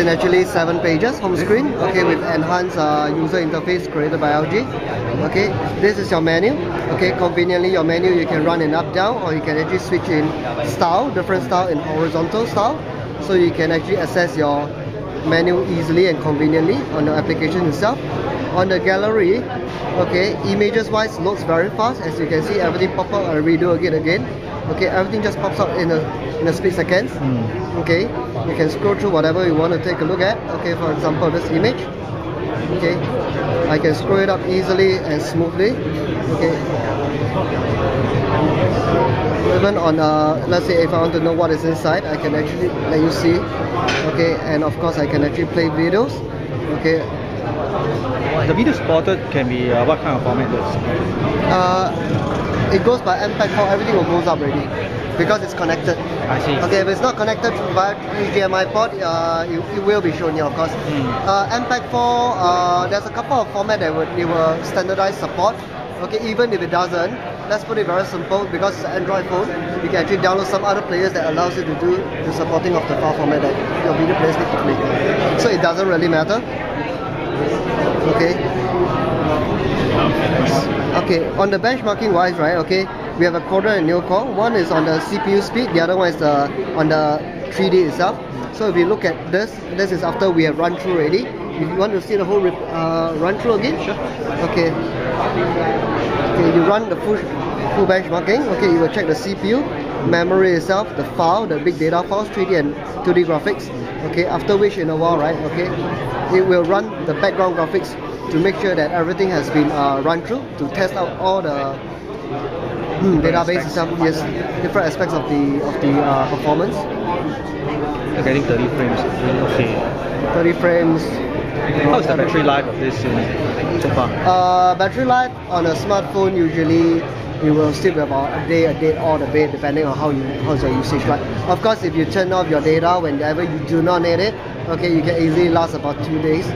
in actually 7 pages, home screen, okay, with enhanced user interface created by LG. Okay, this is your menu. Okay, conveniently your menu you can run in up down, or you can actually switch in style, different style in horizontal style, so you can actually access your menu easily and conveniently on the application itself. On the gallery, okay, images wise looks very fast. As you can see, everything pop up. I'll redo again. Okay, everything just pops up in a split seconds. Okay, you can scroll through whatever you want to take a look at. Okay, for example, this image. Okay, I can scroll it up easily and smoothly. Okay, even on let's say if I want to know what is inside, I can actually let you see. Okay, and of course I can actually play videos. Okay, the video supported can be what kind of format? It goes by MPEG-4. Everything will goes up already because it's connected. I see. Okay, if it's not connected via HDMI port, it will be shown here, of course. MPEG-4, there's a couple of formats that it will standardize support. Okay, even if it doesn't, let's put it very simple, because it's an Android phone, you can actually download some other players that allows you to do the supporting of the file format that your video players need to play. So it doesn't really matter. Okay. Okay, on the benchmarking wise, right, okay, we have a quadrant and neo core. One is on the CPU speed, the other one is on the 3D itself. So if you look at this is after we have run through already. If you want to see the whole run through again, sure. Okay. Okay, you run the full benchmarking. Okay, you will check the CPU, memory itself, the file, the big data files, 3D and 2D graphics. Okay, after which in a while, right, okay, it will run the background graphics to make sure that everything has been run through, to test out all the database itself. Yes, different aspects of the performance. You're getting 30 frames. Okay. 30 frames. How is the battery life of this unit so far? Battery life on a smartphone usually you will still be about a day or the day, depending on how's your usage like. Of course, if you turn off your data whenever you do not need it, okay, you can easily last about 2 days.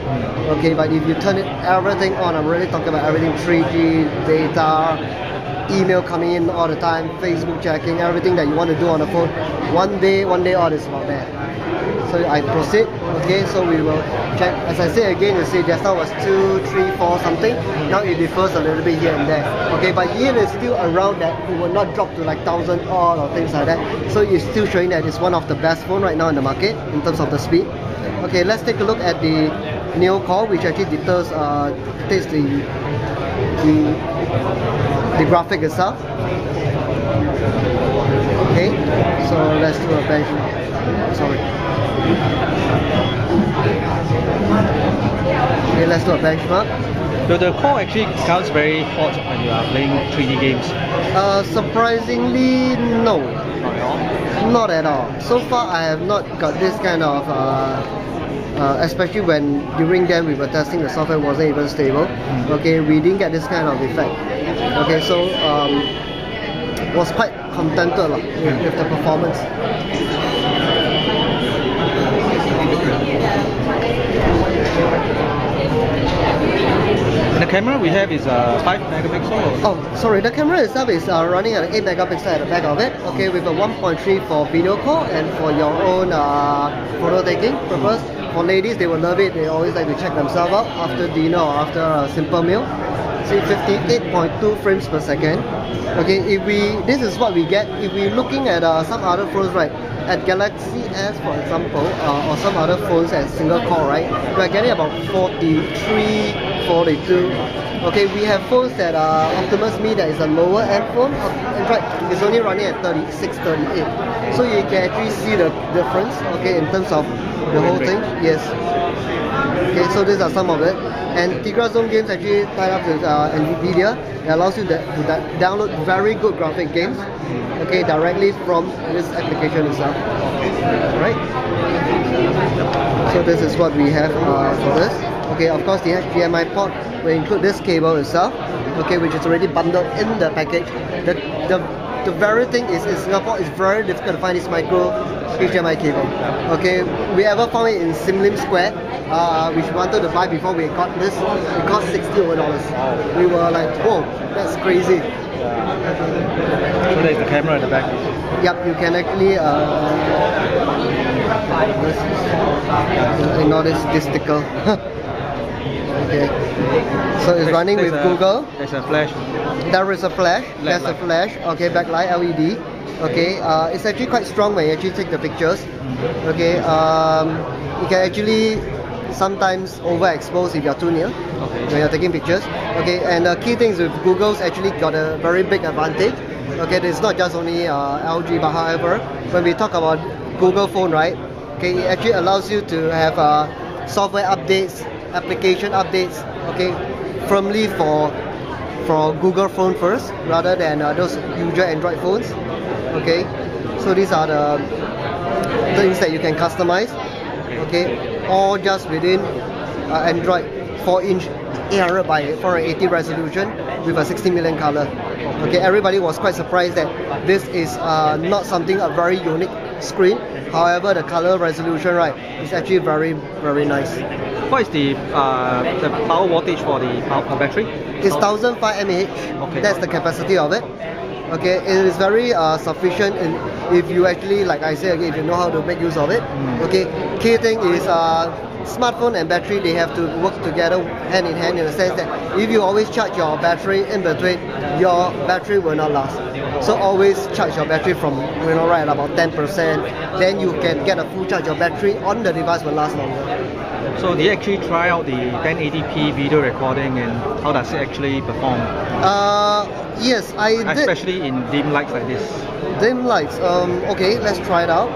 Okay, but if you turn everything on, I'm really talking about everything, 3G, data, email coming in all the time, Facebook checking, everything that you want to do on the phone, one day odd is about that. So I proceed. Okay, so we will check. As I say again, you see just now was 2, 3, 4 something. Now it differs a little bit here and there. Okay, but yield is still around that. It will not drop to like 1000 odd or things like that. So it's still showing that it's one of the best phone right now in the market in terms of the speed. Okay, let's take a look at the Neo Core, which actually takes the graphic itself. Okay, so let's do a benchmark. Sorry. Okay, let's do a benchmark. So the core actually counts very hot when you are playing 3D games? Surprisingly, no. Not at all? Not at all. So far, I have not got this kind of, especially when during then we were testing, the software wasn't even stable. Okay, we didn't get this kind of effect. Okay, so was quite contented with the performance. And the camera we have is 5 megapixel? Oh, sorry, the camera itself is running at 8 megapixel at the back of it. Okay, with a 1.3 for video call and for your own photo taking purpose. For ladies, they will love it. They always like to check themselves out after dinner or after a simple meal. See, 58.2 frames per second. Okay, this is what we get if we're looking at some other phones, right? At Galaxy S, for example, or some other phones at single core, right? We're getting about 43, 42. Okay, we have phones that are Optimus Me, that is a lower end phone. In fact, it's only running at 36, 38. So you can actually see the difference, okay, in terms of the whole thing. Yes. Okay, so these are some of it. And Tigra Zone Games actually tied up with NVIDIA. It allows you to download very good graphic games, okay, directly from this application itself. Right? So this is what we have for this. Okay, of course the HDMI port will include this cable itself, okay, which is already bundled in the package. The very thing is, in Singapore, it's very difficult to find this micro HDMI cable. Okay, we ever found it in Simlim Square, which we wanted to buy before we got this. It cost $60 over. We were like, whoa, that's crazy. So there's the camera at the back. Yep, you can actually Ignore this sticker. Okay. So it's running with Google. There's a flash. There is a flash. There's a flash. Okay, backlight LED. Okay, it's actually quite strong when you actually take the pictures. Okay, you can actually sometimes overexpose if you're too near when you're taking pictures. Okay, and the key things with Google's actually got a very big advantage. Okay, it's not just only LG, but however, when we talk about Google phone, right? Okay, it actually allows you to have software updates, application updates. Okay, firmly for Google phone first, rather than those usual Android phones. Okay, so these are the things that you can customize. Okay, all just within Android 4-inch 800 by 480 resolution with a 60 million color. Okay, everybody was quite surprised that this is not something a very unique screen. However, the color resolution, right, is actually very nice. What is the power wattage for the battery? It's 1005 mAh. Okay. That's the capacity of it. Okay, it is very sufficient in if you actually, like I said again, if you know how to make use of it. Okay, key thing is smartphone and battery, they have to work together hand in hand, in the sense that if you always charge your battery in between, your battery will not last. So always charge your battery from, right at about 10%, then you can get a full charge. Your battery on the device will last longer. So do you actually try out the 1080p video recording, and how does it actually perform? Yes, I did. Especially in dim lights like this. Dim lights. Okay, let's try it out.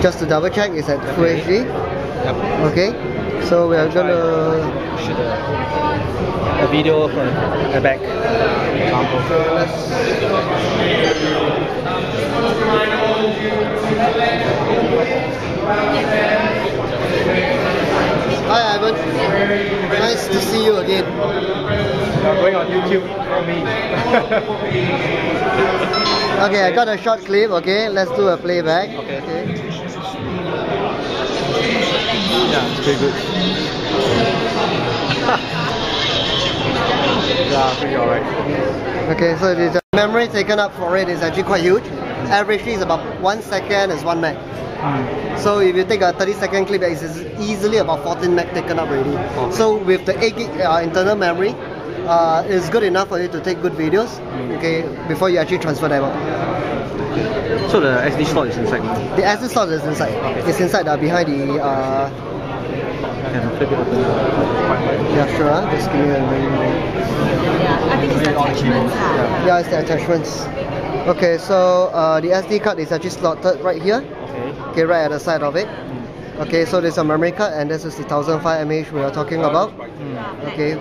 Just to double check, it's at Full HD. Yep. Okay, so we are gonna shoot a video from the back. Hi Ivan, nice to see you again. I'm going on YouTube for me. Okay, I got a short clip. Okay, let's do a playback. Okay. Yeah, it's pretty good. Yeah, pretty alright. Okay, so the memory taken up for it is actually quite huge. Averagely is about 1 second is 1 meg. So if you take a 30-second clip, it's easily about 14 meg taken up already. Okay. So with the 8 gig internal memory, it's good enough for you to take good videos. Okay, before you actually transfer them out. So the SD slot is inside. The SD slot is inside. Okay. It's inside behind the. Can flip it open. Yeah, sure. Just give me a minute. Yeah, I think it's the attachments. Yeah, it's the attachments. Okay, so the SD card is actually slotted right here. Okay, right at the side of it. Okay, so there's a memory card, and this is the 1005 mAh we are talking about. Okay.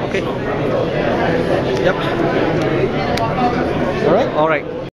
Okay. Yep. Alright. Alright.